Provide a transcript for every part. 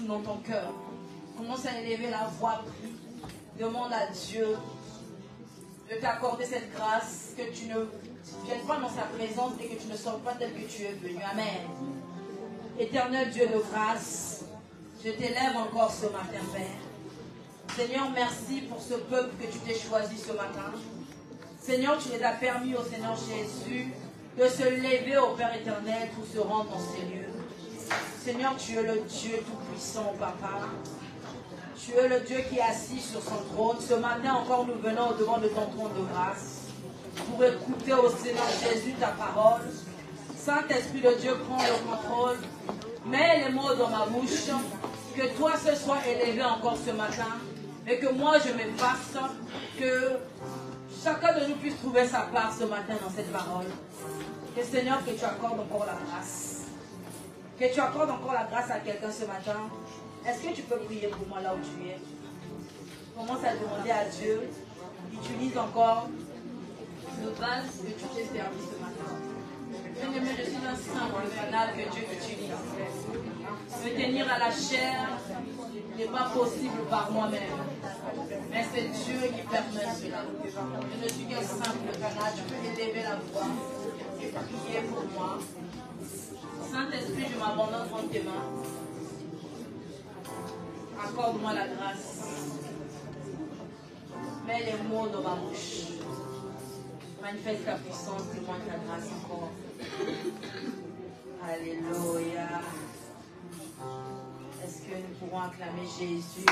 Dans ton cœur, commence à élever la voix, prie, demande à Dieu de t'accorder cette grâce, que tu ne viennes pas dans sa présence et que tu ne sortes pas tel que tu es venu. Amen. Éternel Dieu de grâce, je t'élève encore ce matin, Père. Seigneur, merci pour ce peuple que tu t'es choisi ce matin. Seigneur, tu les as permis au Seigneur Jésus de se lever au Père éternel pour se rendre dans ces lieux. Seigneur, tu es le Dieu tout-puissant, Papa. Tu es le Dieu qui est assis sur son trône. Ce matin encore, nous venons au-devant de ton trône de grâce pour écouter au Seigneur Jésus ta parole. Saint-Esprit de Dieu, prends le contrôle. Mets les mots dans ma bouche. Que toi, ce soit élevé encore ce matin. Et que moi, je m'efface. Que chacun de nous puisse trouver sa part ce matin dans cette parole. Que Seigneur, que tu accordes encore la grâce. Que tu accordes encore la grâce à quelqu'un ce matin. Est-ce que tu peux prier pour moi là où tu es? Commence à demander à Dieu. Utilise encore le vase que tu t'es servi ce matin. Bien-aimé, je suis un simple canal que Dieu utilise. Me tenir à la chair n'est pas possible par moi-même. Mais c'est Dieu qui permet cela. Je ne suis qu'un simple canal. Je peux élever la voix et prier pour moi. Saint-Esprit, je m'abandonne entre tes mains. Accorde-moi la grâce. Mets les mots dans ma bouche. Manifeste ta puissance, témoigne ta grâce encore. Alléluia. Est-ce que nous pourrons acclamer Jésus?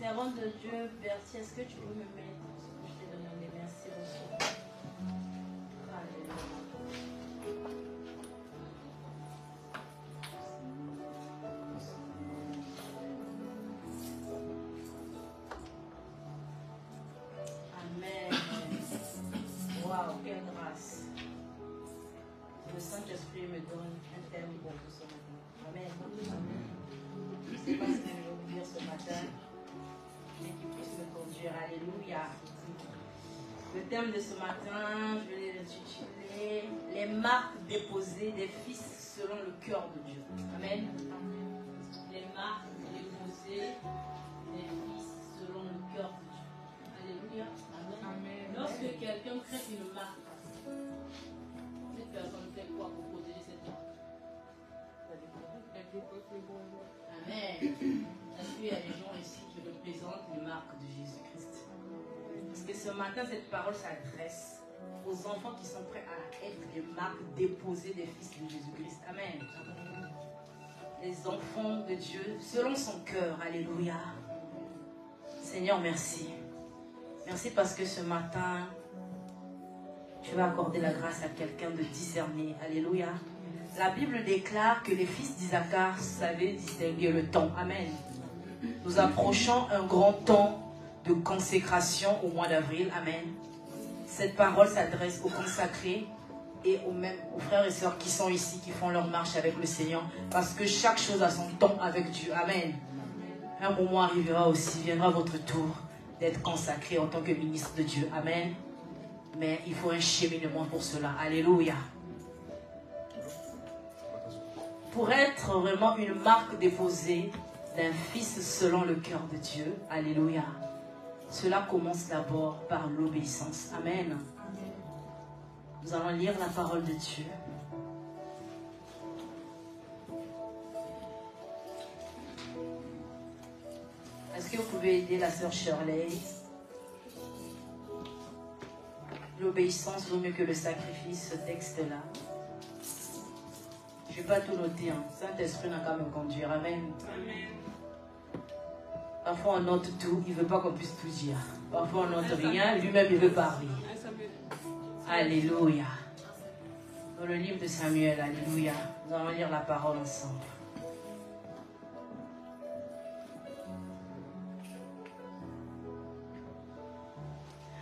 Servante de Dieu, Bertie, est-ce que tu peux me mettre ce que je t'ai donné? Merci beaucoup. Alléluia. Amen. Waouh, quelle grâce. Le Saint-Esprit me donne un thème pour vous ce matin. Amen. Je ne sais pas ce que je vais vous dire ce matin. Et qui puisse me conduire. Alléluia. Le thème de ce matin, je vais l'intituler les marques déposées des fils selon le cœur de Dieu. Amen. Les marques déposées des fils selon le cœur de Dieu. Alléluia. Amen. Lorsque quelqu'un crée une marque, cette personne fait quoi pour protéger cette marque? Amen. Est-ce qu'il y a des gens ici qui représentent les marques de Jésus-Christ? Parce que ce matin, cette parole s'adresse enfants qui sont prêts à être les marques déposées des fils de Jésus-Christ. Amen. Les enfants de Dieu selon son cœur. Alléluia. Seigneur, merci. Merci parce que ce matin, tu vas accorder la grâce à quelqu'un de discerner. Alléluia. La Bible déclare que les fils d'Isaacar savaient distinguer le temps. Amen. Nous approchons un grand temps de consécration au mois d'avril. Amen. Cette parole s'adresse aux consacrés et aux frères et sœurs qui sont ici, qui font leur marche avec le Seigneur. Parce que chaque chose a son temps avec Dieu. Amen. Un moment arrivera aussi, viendra votre tour d'être consacré en tant que ministre de Dieu. Amen. Mais il faut un cheminement pour cela. Alléluia. Pour être vraiment une marque déposée d'un fils selon le cœur de Dieu. Alléluia. Cela commence d'abord par l'obéissance. Amen. Nous allons lire la parole de Dieu. Est-ce que vous pouvez aider la sœur Shirley? L'obéissance vaut mieux que le sacrifice, ce texte-là. Je ne vais pas tout noter. Hein. Saint-Esprit n'a qu'à me conduire. Amen. Amen. Parfois on note tout, il ne veut pas qu'on puisse tout dire. Parfois on note rien, lui-même il veut parler. Alléluia. Dans le livre de Samuel, alléluia. Nous allons lire la parole ensemble.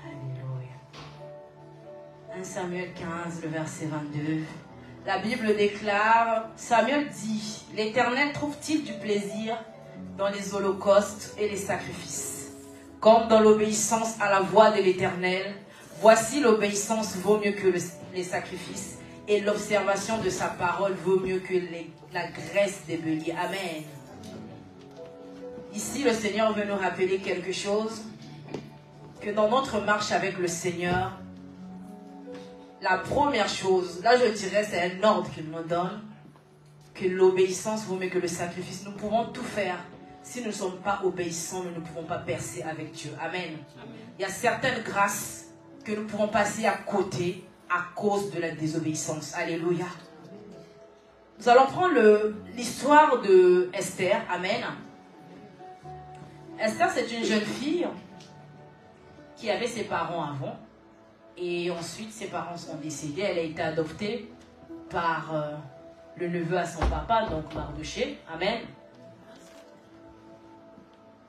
Alléluia. 1 Samuel 15, le verset 22. La Bible déclare, Samuel dit, l'Éternel trouve-t-il du plaisir dans les holocaustes et les sacrifices, comme dans l'obéissance à la voix de l'Éternel? Voici l'obéissance vaut mieux que les sacrifices, et l'observation de sa parole vaut mieux que la graisse des béliers. Amen. Ici, le Seigneur veut nous rappeler quelque chose, que dans notre marche avec le Seigneur, la première chose, là je dirais c'est un ordre qu'il nous donne, que l'obéissance vaut mieux que le sacrifice. Nous pouvons tout faire. Si nous ne sommes pas obéissants, nous ne pouvons pas percer avec Dieu. Amen. Amen. Il y a certaines grâces que nous pouvons passer à côté à cause de la désobéissance. Alléluia. Nous allons prendre l'histoire de Esther. Amen. Esther, c'est une jeune fille qui avait ses parents avant. Et ensuite, ses parents sont décédés. Elle a été adoptée par le neveu à son papa, donc Mardoché. Amen.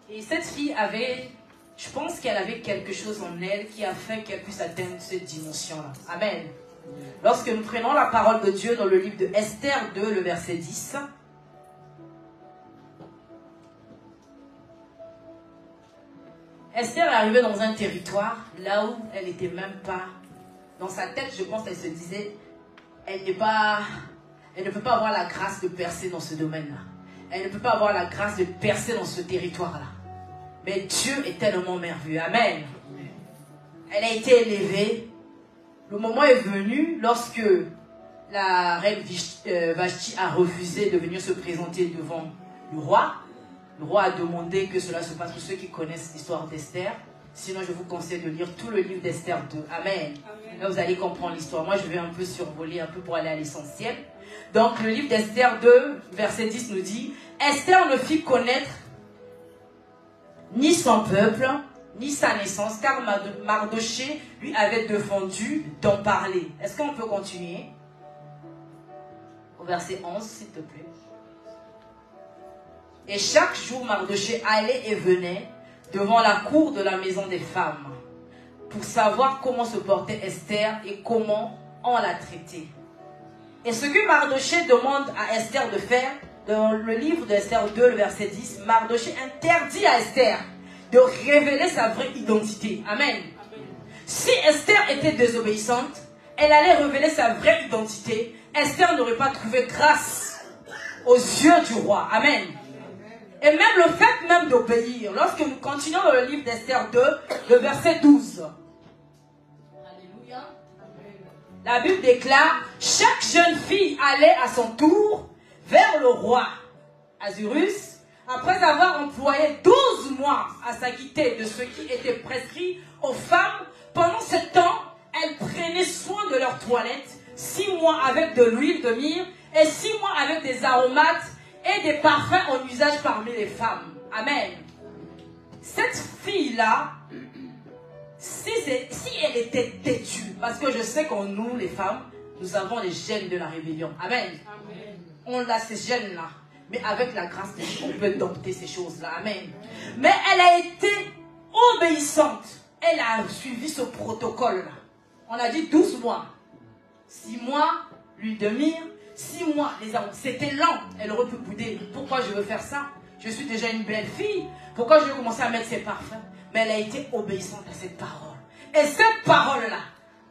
Et cette fille avait, je pense qu'elle avait quelque chose en elle qui a fait qu'elle puisse atteindre cette dimension-là. Amen. Lorsque nous prenons la parole de Dieu dans le livre de Esther 2, le verset 10. Esther est arrivée dans un territoire là où elle n'était même pas. Dans sa tête, je pense qu'elle se disait, elle ne peut pas avoir la grâce de percer dans ce domaine-là. Elle ne peut pas avoir la grâce de percer dans ce territoire-là. Mais Dieu est tellement merveilleux. Amen. Elle a été élevée. Le moment est venu lorsque la reine Vashti a refusé de venir se présenter devant le roi. Le roi a demandé que cela se passe pour ceux qui connaissent l'histoire d'Esther. Sinon, je vous conseille de lire tout le livre d'Esther 2. Amen. Là, vous allez comprendre l'histoire. Moi, je vais un peu survoler, un peu pour aller à l'essentiel. Donc, le livre d'Esther 2, verset 10 nous dit, Esther ne fit connaître ni son peuple, ni sa naissance, car Mardoché lui avait défendu d'en parler. Est-ce qu'on peut continuer? Au verset 11, s'il te plaît. Et chaque jour, Mardoché allait et venait devant la cour de la maison des femmes pour savoir comment se portait Esther et comment on la traitait. Et ce que Mardoché demande à Esther de faire, dans le livre d'Esther 2, le verset 10, Mardoché interdit à Esther de révéler sa vraie identité. Amen. Amen. Si Esther était désobéissante, elle allait révéler sa vraie identité. Esther n'aurait pas trouvé grâce aux yeux du roi. Amen. Et même le fait même d'obéir, lorsque nous continuons dans le livre d'Esther 2, le verset 12. Alléluia. La Bible déclare, chaque jeune fille allait à son tour vers le roi Ahasuerus, après avoir employé 12 mois à s'acquitter de ce qui était prescrit aux femmes. Pendant ce temps, elles prenaient soin de leur toilette, 6 mois avec de l'huile de myrrhe et 6 mois avec des aromates et des parfums en usage parmi les femmes. Amen. Cette fille-là, si elle était têtue, parce que je sais qu'en nous, les femmes, nous avons les gènes de la rébellion. Amen. Amen. On a ces gènes-là. Mais avec la grâce de Dieu, on peut dompter ces choses-là. Amen. Mais elle a été obéissante. Elle a suivi ce protocole-là. On a dit 12 mois. 6 mois, l'huile de myrrhe. 6 mois, les amours. C'était lent. Elle aurait pu bouder. Pourquoi je veux faire ça? Je suis déjà une belle fille. Pourquoi je vais commencer à mettre ces parfums? Mais elle a été obéissante à cette parole. Et cette parole-là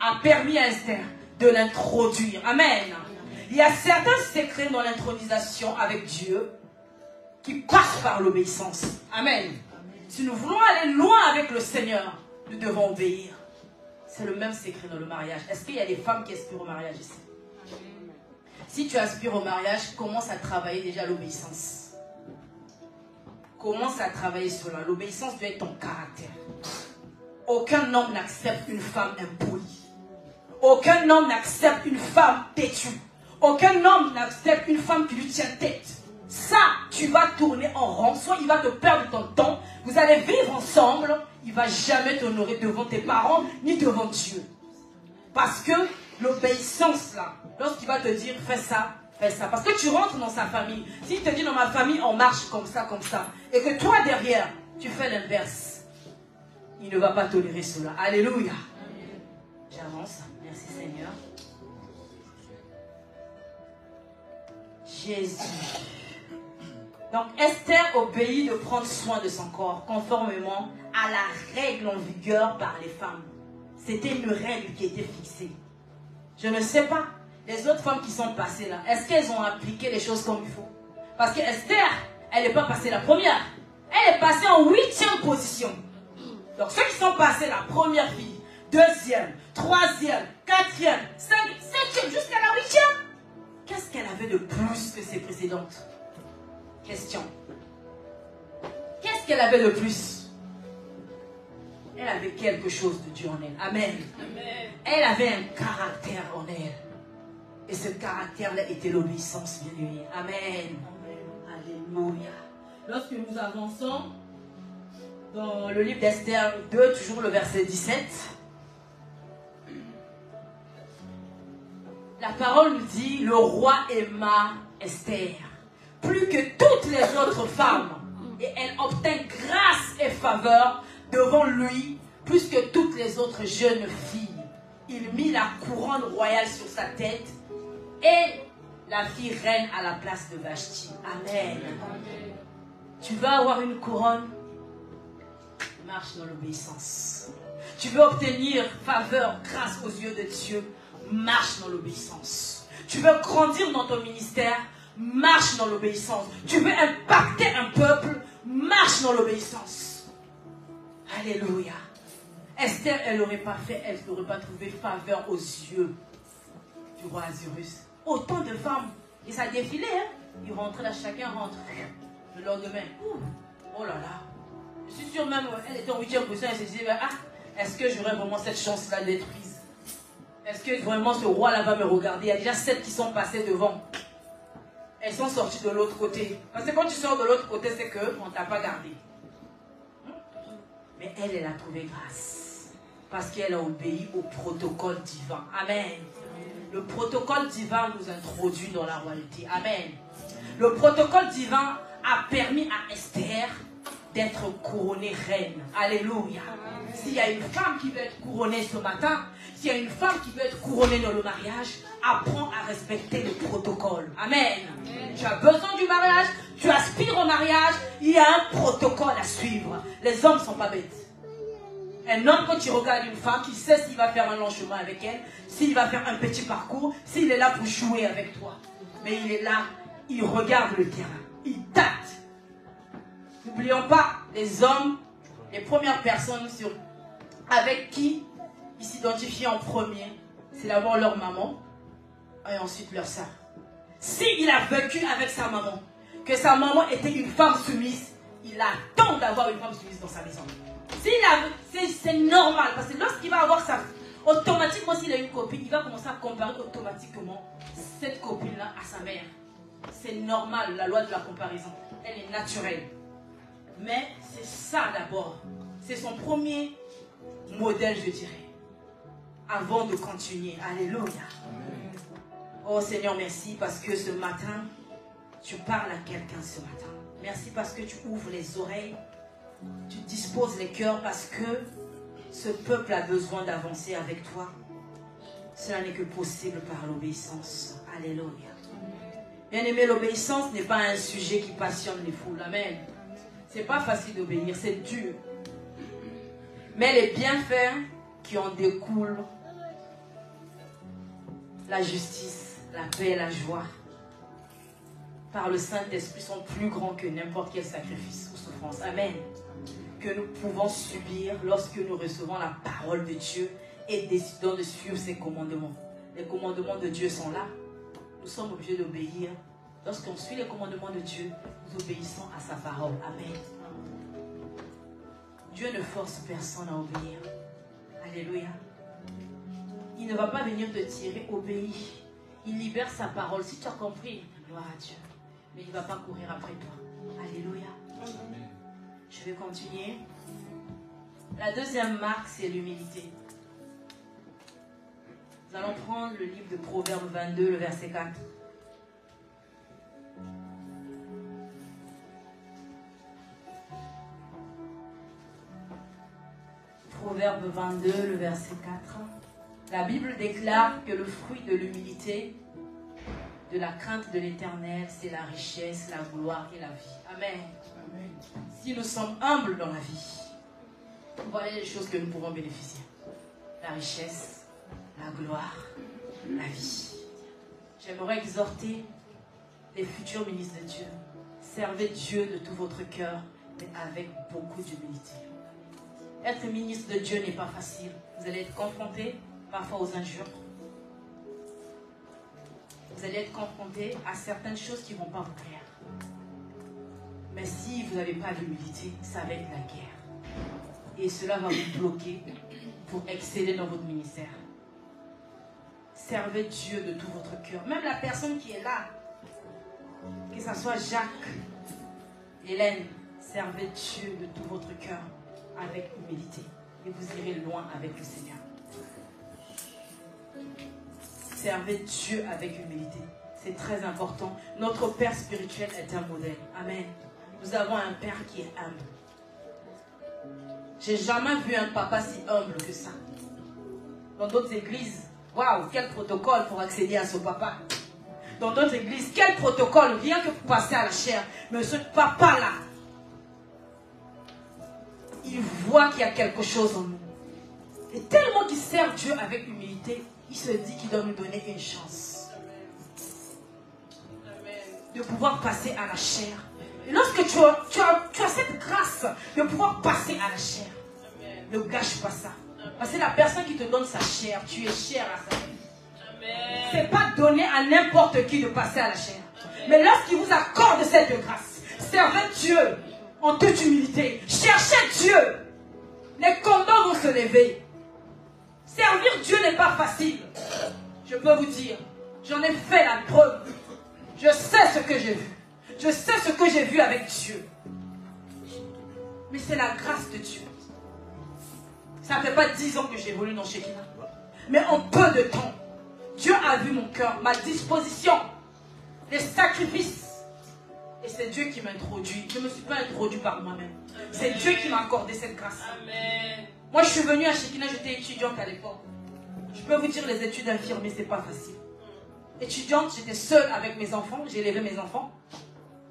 a permis à Esther de l'introduire. Amen. Il y a certains secrets dans l'intronisation avec Dieu qui passent par l'obéissance. Amen. Si nous voulons aller loin avec le Seigneur, nous devons obéir. C'est le même secret dans le mariage. Est-ce qu'il y a des femmes qui aspirent au mariage ici? Si tu aspires au mariage, commence à travailler déjà l'obéissance. Commence à travailler cela. L'obéissance doit être ton caractère. Aucun homme n'accepte une femme impolie. Aucun homme n'accepte une femme têtue. Aucun homme n'accepte une femme qui lui tient tête. Ça, tu vas tourner en rond. Soit il va te perdre ton temps. Vous allez vivre ensemble. Il ne va jamais t'honorer devant tes parents ni devant Dieu. Parce que l'obéissance là, lorsqu'il va te dire fais ça, fais ça. Parce que tu rentres dans sa famille. S'il te dit dans ma famille on marche comme ça. Et que toi derrière, tu fais l'inverse. Il ne va pas tolérer cela. Alléluia. J'avance. Merci Seigneur. Jésus. Donc Esther obéit de prendre soin de son corps conformément à la règle en vigueur par les femmes. C'était une règle qui était fixée. Je ne sais pas, les autres femmes qui sont passées là, est-ce qu'elles ont appliqué les choses comme il faut? Parce que Esther, elle n'est pas passée la première. Elle est passée en 8e position. Donc ceux qui sont passés la première fille, 2e, 3e, 4e, 5e, 7e, jusqu'à la 8e. Qu'est-ce qu'elle avait de plus que ses précédentes? Question. Qu'est-ce qu'elle avait de plus? Elle avait quelque chose de Dieu en elle. Amen. Amen. Elle avait un caractère en elle. Et ce caractère-là était l'obéissance, bien aimé. Amen. Amen. Alléluia. Lorsque nous avançons dans le livre d'Esther 2, toujours le verset 17, la parole nous dit, le roi aima Esther plus que toutes les autres femmes. Et elle obtint grâce et faveur devant lui, plus que toutes les autres jeunes filles. Il mit la couronne royale sur sa tête et la fit reine à la place de Vashti. Amen. Amen. Tu veux avoir une couronne? Marche dans l'obéissance. Tu veux obtenir faveur, grâce aux yeux de Dieu? Marche dans l'obéissance. Tu veux grandir dans ton ministère? Marche dans l'obéissance. Tu veux impacter un peuple? Marche dans l'obéissance. Alléluia. Esther, elle n'aurait pas fait, elle n'aurait pas trouvé faveur aux yeux du roi Azurus. Autant de femmes. Et ça défilait, hein? Ils rentraient là, chacun rentre. Le lendemain, oh là là. Je suis sûre même, elle était en 8e position, elle se disait, ah, est-ce que j'aurais vraiment cette chance-là d'être prise? Est-ce que vraiment ce roi-là va me regarder? Il y a déjà 7 qui sont passées devant. Elles sont sorties de l'autre côté. Parce que quand tu sors de l'autre côté, c'est qu'on ne t'a pas gardé. Mais elle, elle a trouvé grâce. Parce qu'elle a obéi au protocole divin. Amen. Le protocole divin nous introduit dans la royauté. Amen. Le protocole divin a permis à Esther d'être couronnée reine. Alléluia. S'il y a une femme qui veut être couronnée ce matin, s'il y a une femme qui veut être couronnée dans le mariage, apprends à respecter le protocole. Amen. Amen. Tu as besoin du mariage, tu aspires au mariage, il y a un protocole à suivre. Les hommes ne sont pas bêtes. Un homme, quand tu regardes une femme, qui sait s'il va faire un long chemin avec elle, s'il va faire un petit parcours, s'il est là pour jouer avec toi. Mais il est là, il regarde le terrain, il tâte. N'oublions pas, les hommes, les premières personnes avec qui ils s'identifient en premier, c'est d'abord leur maman et ensuite leur sœur. S'il a vécu avec sa maman, que sa maman était une femme soumise, il attend d'avoir une femme soumise dans sa maison. C'est normal, parce que lorsqu'il va avoir Automatiquement, s'il a une copine, il va commencer à comparer automatiquement cette copine-là à sa mère. C'est normal, la loi de la comparaison. Elle est naturelle. Mais c'est ça d'abord. C'est son premier modèle, je dirais. Avant de continuer. Alléluia. Oh Seigneur, merci parce que ce matin, tu parles à quelqu'un ce matin. Merci parce que tu ouvres les oreilles. Tu disposes les cœurs parce que ce peuple a besoin d'avancer avec toi. Cela n'est que possible par l'obéissance. Alléluia. Bien-aimé, l'obéissance n'est pas un sujet qui passionne les foules. Amen. C'est pas facile d'obéir, c'est dur. Mais les bienfaits qui en découlent, la justice, la paix et la joie, par le Saint-Esprit sont plus grands que n'importe quel sacrifice ou souffrance. Amen. Que nous pouvons subir lorsque nous recevons la parole de Dieu et décidons de suivre ses commandements. Les commandements de Dieu sont là. Nous sommes obligés d'obéir. Lorsqu'on suit les commandements de Dieu, nous obéissons à sa parole. Amen. Dieu ne force personne à obéir. Alléluia. Il ne va pas venir te tirer, obéis. Il libère sa parole. Si tu as compris, gloire à Dieu. Mais il ne va pas courir après toi. Alléluia. Amen. Je vais continuer. La deuxième marque, c'est l'humilité. Nous allons prendre le livre de Proverbes 22, le verset 4. Proverbe 22, le verset 4. La Bible déclare que le fruit de l'humilité, de la crainte de l'Éternel, c'est la richesse, la gloire et la vie. Amen. Amen. Si nous sommes humbles dans la vie, voilà les choses que nous pouvons bénéficier. La richesse, la gloire, la vie. J'aimerais exhorter les futurs ministres de Dieu. Servez Dieu de tout votre cœur, mais avec beaucoup d'humilité. Être ministre de Dieu n'est pas facile. Vous allez être confronté parfois aux injures. Vous allez être confronté à certaines choses qui ne vont pas vous plaire. Mais si vous n'avez pas d'humilité, ça va être la guerre. Et cela va vous bloquer pour exceller dans votre ministère. Servez Dieu de tout votre cœur. Même la personne qui est là, que ce soit Jacques, Hélène, servez Dieu de tout votre cœur avec humilité. Et vous irez loin avec le Seigneur. Servez Dieu avec humilité. C'est très important. Notre Père spirituel est un modèle. Amen. Nous avons un Père qui est humble. J'ai jamais vu un papa si humble que ça. Dans d'autres églises, waouh, quel protocole pour accéder à ce papa. Dans d'autres églises, quel protocole, rien que pour passer à la chair. Mais ce papa-là, il voit qu'il y a quelque chose en nous. Et tellement qu'il sert Dieu avec humilité, il se dit qu'il doit nous donner une chance. De pouvoir passer à la chair. Et lorsque tu as cette grâce de pouvoir passer à la chair, ne gâche pas ça. Parce que la personne qui te donne sa chair, tu es cher à ça. Ce n'est pas donné à n'importe qui de passer à la chair. Mais lorsqu'il vous accorde cette grâce, servez Dieu en toute humilité. Cherchez Dieu. Les combats vont se lever. Servir Dieu n'est pas facile. Je peux vous dire, j'en ai fait la preuve. Je sais ce que j'ai vu. Je sais ce que j'ai vu avec Dieu. Mais c'est la grâce de Dieu. Ça ne fait pas 10 ans que j'évolue dans Shekinah. Mais en peu de temps, Dieu a vu mon cœur, ma disposition, les sacrifices. Et c'est Dieu qui m'a introduit. Je ne me suis pas introduit par moi-même. C'est Dieu qui m'a accordé cette grâce. Amen. Moi, je suis venue à Shekinah, j'étais étudiante à l'époque. Je peux vous dire, les études infirmières, ce n'est pas facile. Étudiante, j'étais seule avec mes enfants. J'ai élevé mes enfants.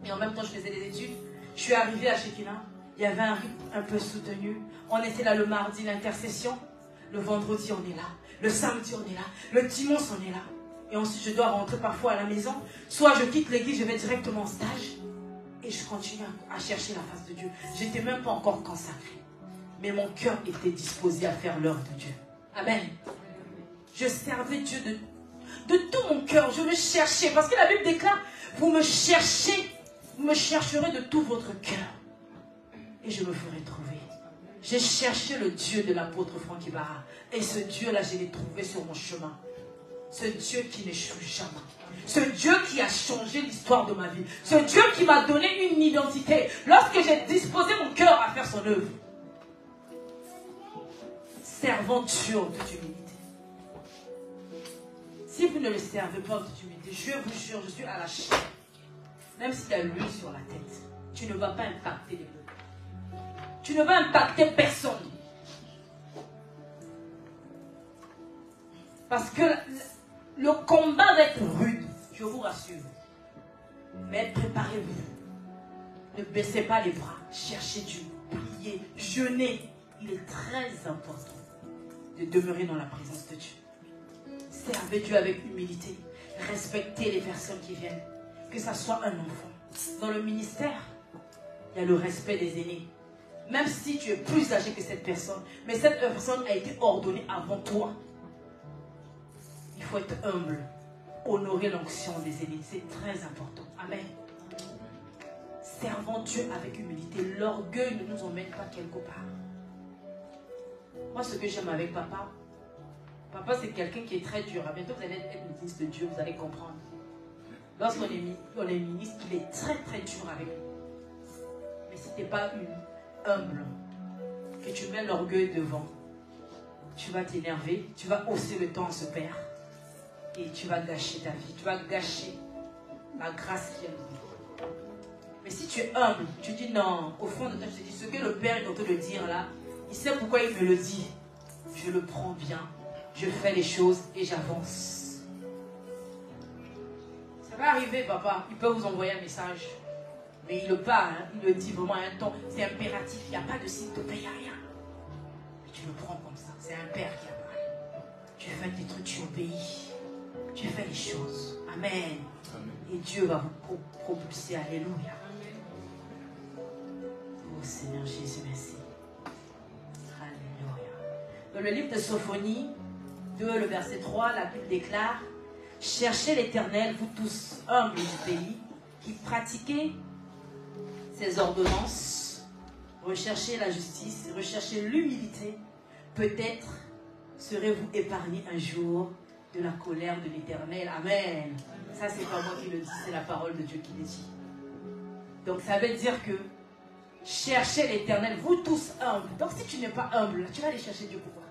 Et en même temps, je faisais des études. Je suis arrivée à Shekinah. Il y avait un rythme un peu soutenu. On était là le mardi, l'intercession. Le vendredi, on est là. Le samedi, on est là. Le dimanche, on est là. Et ensuite, je dois rentrer parfois à la maison. Soit je quitte l'église, je vais directement en stage. Et je continue à chercher la face de Dieu. Je n'étais même pas encore consacrée. Mais mon cœur était disposé à faire l'œuvre de Dieu. Amen. Je servais Dieu de tout mon cœur. Je le cherchais. Parce que la Bible déclare, vous me cherchez. Vous me chercherez de tout votre cœur. Et je me ferai trouver. J'ai cherché le Dieu de l'apôtre Franck Ibarra. Et ce Dieu-là, je l'ai trouvé sur mon chemin. Ce Dieu qui n'échoue jamais. Ce Dieu qui a changé l'histoire de ma vie. Ce Dieu qui m'a donné une identité. Lorsque j'ai disposé mon cœur à faire son œuvre. Servant Dieu en toute humilité. Si vous ne le servez pas en toute humilité, je vous jure, je suis à la chaîne. Même si tu as l'huile sur la tête, tu ne vas pas impacter les peuples. Tu ne vas impacter personne. Parce que le combat va être rude, je vous rassure. Mais préparez-vous. Ne baissez pas les bras. Cherchez Dieu. Priez. Jeûnez. Il est très important de demeurer dans la présence de Dieu. Servez Dieu avec humilité. Respectez les personnes qui viennent. Que ça soit un enfant. Dans le ministère, il y a le respect des aînés. Même si tu es plus âgé que cette personne, mais cette personne a été ordonnée avant toi. Il faut être humble. Honorer l'onction des aînés. C'est très important. Amen. Servons Dieu avec humilité. L'orgueil ne nous emmène pas quelque part. Moi, ce que j'aime avec papa, papa c'est quelqu'un qui est très dur. Bientôt vous allez être ministre de Dieu, vous allez comprendre. Lorsqu'on est ministre, il est très très dur avec nous. Mais si tu n'es pas humble, que tu mets l'orgueil devant, tu vas t'énerver, tu vas hausser le temps à ce père. Et tu vas gâcher ta vie, tu vas gâcher la grâce qui est en nous. Mais si tu es humble, tu dis non, au fond de toi, tu te dis ce que le Père est en train de dire là, il sait pourquoi il me le dit. Je le prends bien, je fais les choses et j'avance. Ça va arriver, papa, il peut vous envoyer un message. Mais il le parle, hein, il le dit vraiment à un temps, c'est impératif, il n'y a pas de s'il te paye, il n'y a rien. Mais tu le prends comme ça, c'est un père qui a parlé. Tu fais tes trucs, tu obéis. Tu fais les choses. Amen. Amen. Et Dieu va vous propulser. Alléluia. Amen. Oh Seigneur Jésus, merci. Alléluia. Dans le livre de Sophonie 2, le verset 3, la Bible déclare: cherchez l'Éternel, vous tous humbles du pays, qui pratiquez ses ordonnances, recherchez la justice, recherchez l'humilité. Peut-être serez-vous épargnés un jour de la colère de l'Éternel. Amen. Ça, c'est pas moi qui le dis, c'est la parole de Dieu qui le dit. Donc, ça veut dire que cherchez l'Éternel, vous tous humbles. Donc, si tu n'es pas humble, tu vas aller chercher Dieu pourquoi?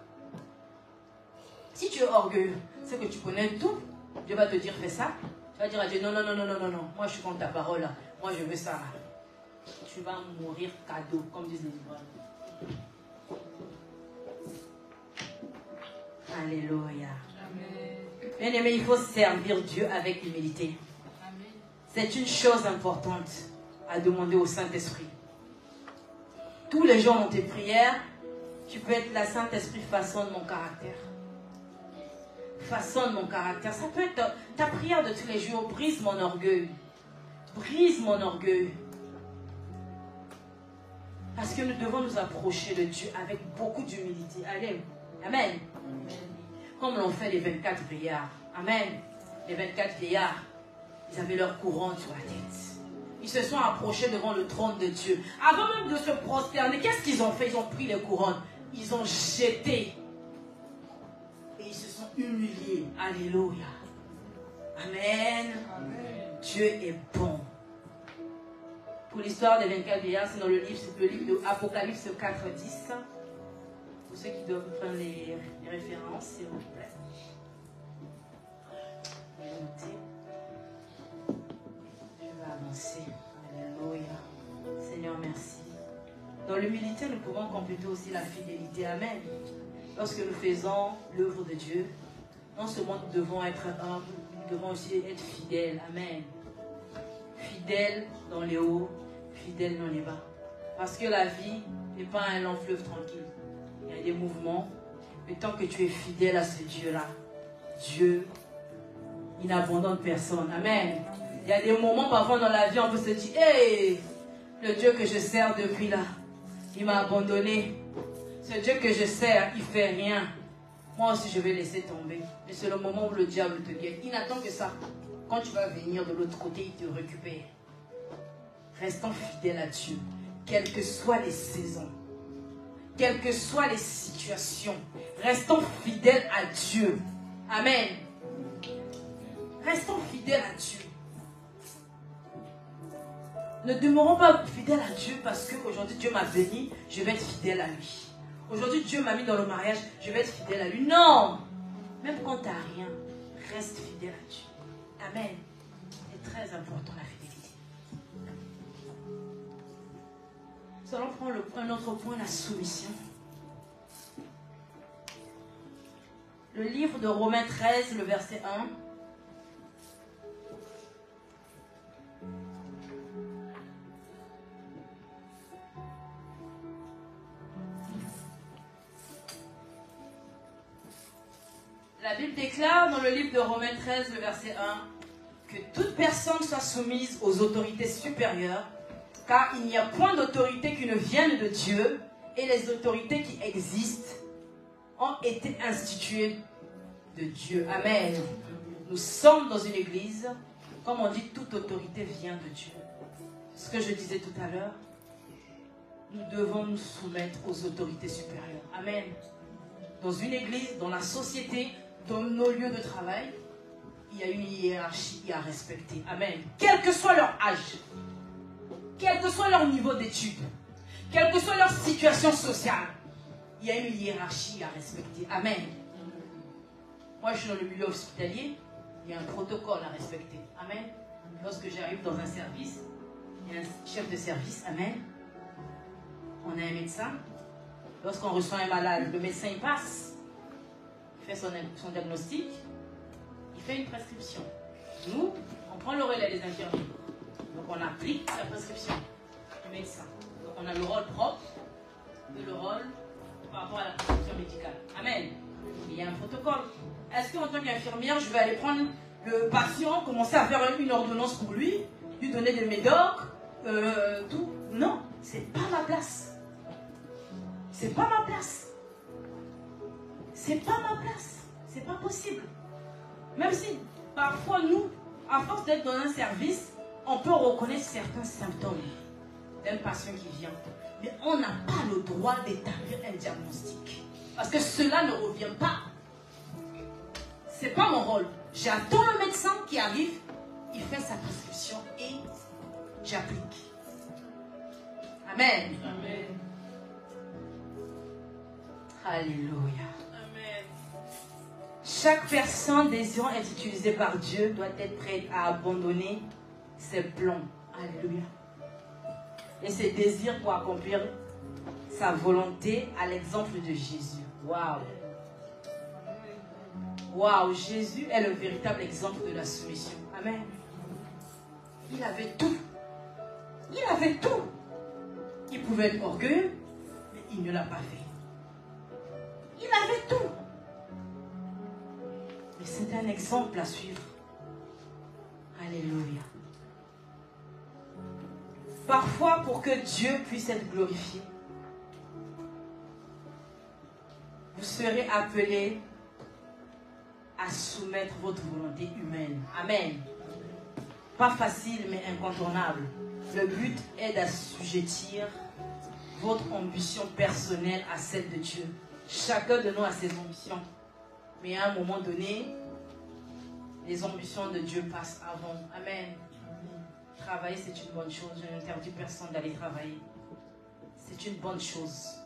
Si tu es orgueilleux, c'est que tu connais tout. Dieu va te dire, fais ça. Tu vas dire à Dieu, non, non, non, non, non, non, non. Moi, je suis contre ta parole. Là. Moi, je veux ça. Là. Tu vas mourir cadeau, comme disent les livreurs. Alléluia. Bien aimé, il faut servir Dieu avec humilité. C'est une chose importante à demander au Saint-Esprit. Tous les jours dans tes prières, tu peux être là, Saint-Esprit, façonne mon caractère. Façonne mon caractère. Ça peut être ta prière de tous les jours. Brise mon orgueil. Brise mon orgueil. Parce que nous devons nous approcher de Dieu avec beaucoup d'humilité. Allez. Amen. Comme l'ont fait les 24 vieillards. Amen. Les 24 vieillards, ils avaient leur couronne sur la tête. Ils se sont approchés devant le trône de Dieu. Avant même de se prosterner, qu'est-ce qu'ils ont fait? Ils ont pris les couronnes. Ils ont jeté. Et ils se sont humiliés. Alléluia. Amen. Amen. Dieu est bon. Pour l'histoire des 24 vieillards, c'est dans le livre de Apocalypse 4:10. Pour ceux qui doivent prendre les références, s'il vous plaît. Je vais noter. Je vais avancer. Alléluia. Seigneur, merci. Dans l'humilité, nous pouvons compléter aussi la fidélité. Amen. Lorsque nous faisons l'œuvre de Dieu, non seulement nous devons être humbles, nous devons aussi être fidèles. Amen. Fidèles dans les hauts, fidèles dans les bas. Parce que la vie n'est pas un long fleuve tranquille. Il y a des mouvements. Mais tant que tu es fidèle à ce Dieu-là, Dieu, il n'abandonne personne. Amen. Il y a des moments parfois dans la vie, on peut se dire, hey, le Dieu que je sers depuis là, il m'a abandonné. Ce Dieu que je sers, il ne fait rien. Moi aussi, je vais laisser tomber. Mais c'est le moment où le diable te guette. Il n'attend que ça. Quand tu vas venir de l'autre côté, il te récupère. Restons fidèles à Dieu, quelles que soient les saisons. quelles que soient les situations, restons fidèles à Dieu. Amen. Restons fidèles à Dieu. Ne demeurons pas fidèles à Dieu parce qu'aujourd'hui Dieu m'a béni, je vais être fidèle à lui. Aujourd'hui Dieu m'a mis dans le mariage, je vais être fidèle à lui. Non! Même quand tu n'as rien, reste fidèle à Dieu. Amen. C'est très important la fidélité. Nous allons prendre un autre point, la soumission. Le livre de Romains 13, le verset 1. La Bible déclare dans le livre de Romains 13, le verset 1, que toute personne soit soumise aux autorités supérieures, car il n'y a point d'autorité qui ne vienne de Dieu, et les autorités qui existent ont été instituées de Dieu. Amen. Nous sommes dans une église, comme on dit, toute autorité vient de Dieu. Ce que je disais tout à l'heure, nous devons nous soumettre aux autorités supérieures. Amen. Dans une église, dans la société, dans nos lieux de travail, il y a une hiérarchie à respecter. Amen. Quel que soit leur âge, quel que soit leur niveau d'études, quelle que soit leur situation sociale, il y a une hiérarchie à respecter. Amen. Moi, je suis dans le milieu hospitalier, il y a un protocole à respecter. Amen. Lorsque j'arrive dans un service, il y a un chef de service. Amen. On a un médecin. Lorsqu'on reçoit un malade, le médecin il passe, il fait son diagnostic, il fait une prescription. Nous, on prend le relais des infirmiers. Donc on applique la prescription du médecin. Donc on a le rôle propre de le rôle par rapport à la prescription médicale. Amen. Il y a un protocole. Est-ce qu'en tant qu'infirmière, je vais aller prendre le patient, commencer à faire une ordonnance pour lui donner des médocs, tout? Non, c'est pas ma place. C'est pas ma place. C'est pas ma place. C'est pas possible. Même si, parfois, nous, à force d'être dans un service, on peut reconnaître certains symptômes d'un patient qui vient. Mais on n'a pas le droit d'établir un diagnostic. Parce que cela ne revient pas. C'est pas mon rôle. J'attends le médecin qui arrive, il fait sa prescription et j'applique. Amen. Amen. Alléluia. Amen. Chaque personne désirant être utilisée par Dieu doit être prête à abandonner ses plans. Alléluia. Et ses désirs pour accomplir sa volonté à l'exemple de Jésus. Waouh. Waouh, Jésus est le véritable exemple de la soumission. Amen. Il avait tout. Il avait tout. Il pouvait être orgueilleux, mais il ne l'a pas fait. Il avait tout. Mais c'est un exemple à suivre. Alléluia. Parfois, pour que Dieu puisse être glorifié, vous serez appelé à soumettre votre volonté humaine. Amen. Pas facile, mais incontournable. Le but est d'assujettir votre ambition personnelle à celle de Dieu. Chacun de nous a ses ambitions. Mais à un moment donné, les ambitions de Dieu passent avant. Amen. Travailler, c'est une bonne chose. Je n'interdis personne d'aller travailler. C'est une bonne chose.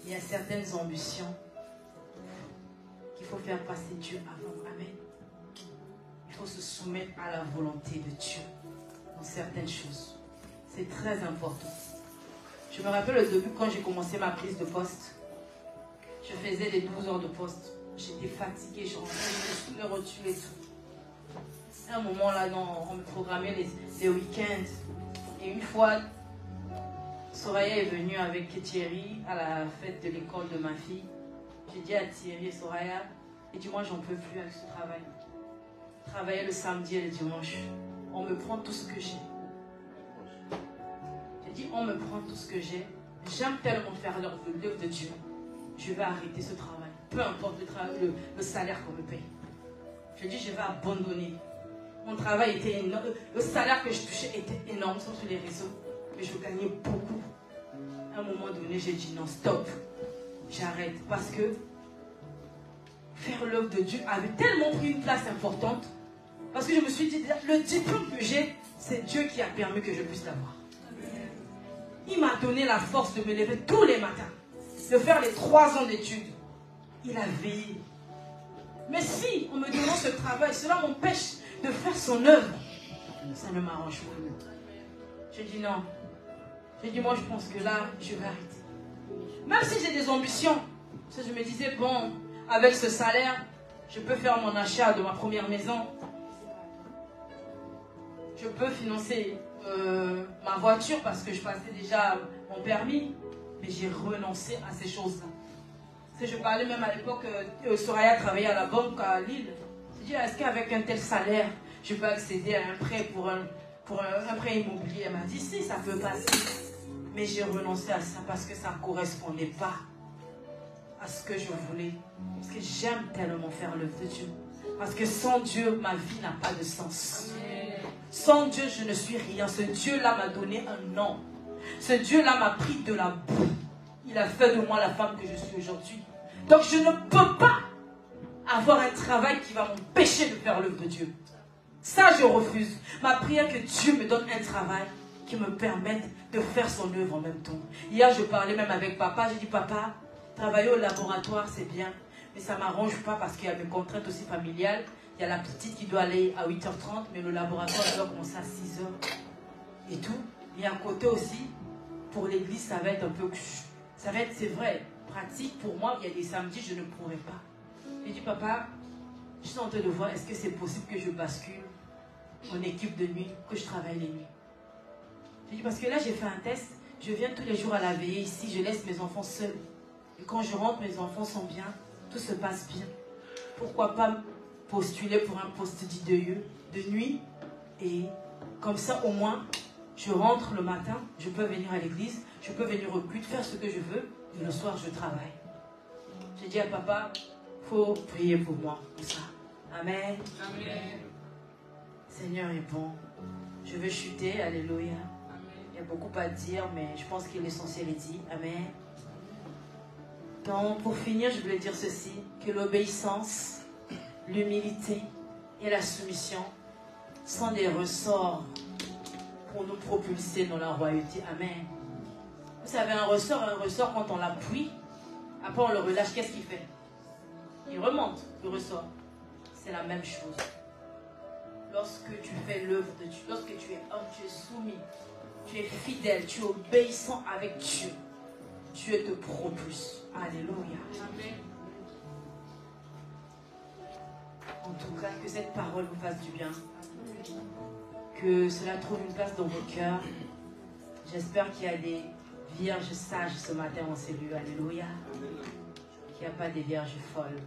Il y a certaines ambitions qu'il faut faire passer Dieu avant. Amen. Il faut se soumettre à la volonté de Dieu dans certaines choses. C'est très important. Je me rappelle au début quand j'ai commencé ma prise de poste. Je faisais des 12 heures de poste. J'étais fatiguée, je rentrais, j'étais sous le rotule et tout. À un moment là, on me programmait les week-ends. Et une fois, Soraya est venue avec Thierry à la fête de l'école de ma fille. J'ai dit à Thierry et Soraya, et du moins j'en peux plus avec ce travail. Travailler le samedi et le dimanche. On me prend tout ce que j'ai. J'ai dit, on me prend tout ce que j'ai. J'aime tellement faire l'œuvre de Dieu. Je vais arrêter ce travail. Peu importe le salaire qu'on me paye. J'ai dit, je vais abandonner. Mon travail était énorme. Le salaire que je touchais était énorme sur les réseaux. Mais je gagnais beaucoup. À À un moment donné, j'ai dit non, stop. J'arrête. Parce que faire l'œuvre de Dieu avait tellement pris une place importante. Parce que je me suis dit, le diplôme que j'ai, c'est Dieu qui a permis que je puisse l'avoir. Il m'a donné la force de me lever tous les matins, de faire les 3 ans d'études. Il a veillé. Mais si, en me donnant ce travail, cela m'empêche de faire son œuvre, ça ne m'arrange pas. J'ai dit non. J'ai dit, moi, je pense que là, je vais arrêter. Même si j'ai des ambitions, parce que je me disais, bon, avec ce salaire, je peux faire mon achat de ma première maison. Je peux financer ma voiture parce que je passais déjà mon permis. Mais j'ai renoncé à ces choses-là. Je parlais même à l'époque, Soraya travaillait à la banque à Lille. Je dis, est-ce qu'avec un tel salaire, je peux accéder à un prêt pour un prêt immobilier? Elle m'a dit, si, ça peut passer. Mais j'ai renoncé à ça parce que ça ne correspondait pas à ce que je voulais. Parce que j'aime tellement faire l'œuvre de Dieu. Parce que sans Dieu, ma vie n'a pas de sens. Sans Dieu, je ne suis rien. Ce Dieu-là m'a donné un nom. Ce Dieu-là m'a pris de la boue. Il a fait de moi la femme que je suis aujourd'hui. Donc je ne peux pas avoir un travail qui va m'empêcher de faire l'œuvre de Dieu. Ça, je refuse. Ma prière que Dieu me donne un travail qui me permette de faire son œuvre en même temps. Hier, je parlais même avec papa. J'ai dit, papa, travailler au laboratoire, c'est bien. Mais ça ne m'arrange pas parce qu'il y a mes contraintes aussi familiales. Il y a la petite qui doit aller à 8h30, mais le laboratoire doit commencer à 6h. Et tout. Et à côté aussi, pour l'église, ça va être un peu... Ça va être, c'est vrai, pratique. Pour moi, il y a des samedis, je ne pourrais pas. J'ai dit, papa, je suis en train de voir, est-ce que c'est possible que je bascule en équipe de nuit, que je travaille les nuits? J'ai dit, parce que là, j'ai fait un test. Je viens tous les jours à la veillée ici, je laisse mes enfants seuls. Et quand je rentre, mes enfants sont bien, tout se passe bien. Pourquoi pas postuler pour un poste d'IDE de nuit? Et comme ça, au moins, je rentre le matin, je peux venir à l'église, je peux venir au culte, faire ce que je veux, et le soir, je travaille. J'ai dit à papa, il faut prier pour moi, pour ça. Amen. Amen. Seigneur est bon. Je veux chuter, alléluia. Il y a beaucoup à dire, mais je pense que l'essentiel est dit. Amen. Donc, pour finir, je voulais dire ceci, que l'obéissance, l'humilité et la soumission sont des ressorts pour nous propulser dans la royauté. Amen. Vous savez, un ressort, quand on l'appuie, après on le relâche, qu'est-ce qu'il fait? Il remonte, le ressort. C'est la même chose. Lorsque tu fais l'œuvre de Dieu, lorsque tu es homme, tu es soumis, tu es fidèle, tu es obéissant avec Dieu, Dieu te propulse. Alléluia. Amen. En tout cas, que cette parole vous fasse du bien. Que cela trouve une place dans vos cœurs. J'espère qu'il y a des vierges sages ce matin en ces lieux. Alléluia. Qu'il n'y a pas des vierges folles.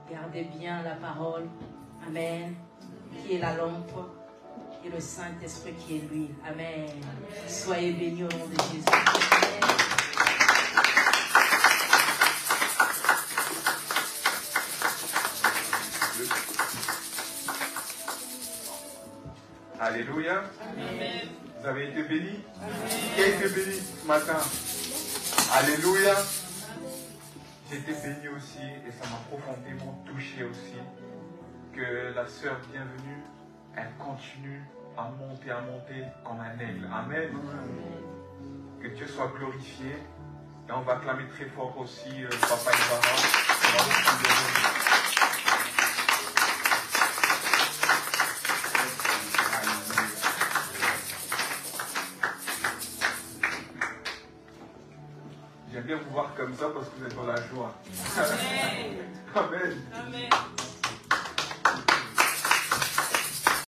Gardez bien la parole. Amen. Qui est la lampe et le Saint-Esprit qui est l'huile. Amen. Soyez bénis au nom de Jésus. Amen. Alléluia. Amen. Vous avez été bénis? Qui a été béni ce matin? Alléluia. J'ai été béni aussi et ça m'a profondément touché aussi que la sœur bienvenue, elle continue à monter comme un aigle. Amen. Que Dieu soit glorifié. Et on va acclamer très fort aussi Papa Ibarra. J'aime bien vous voir comme ça parce que vous êtes dans la joie. Amen. Amen. Amen.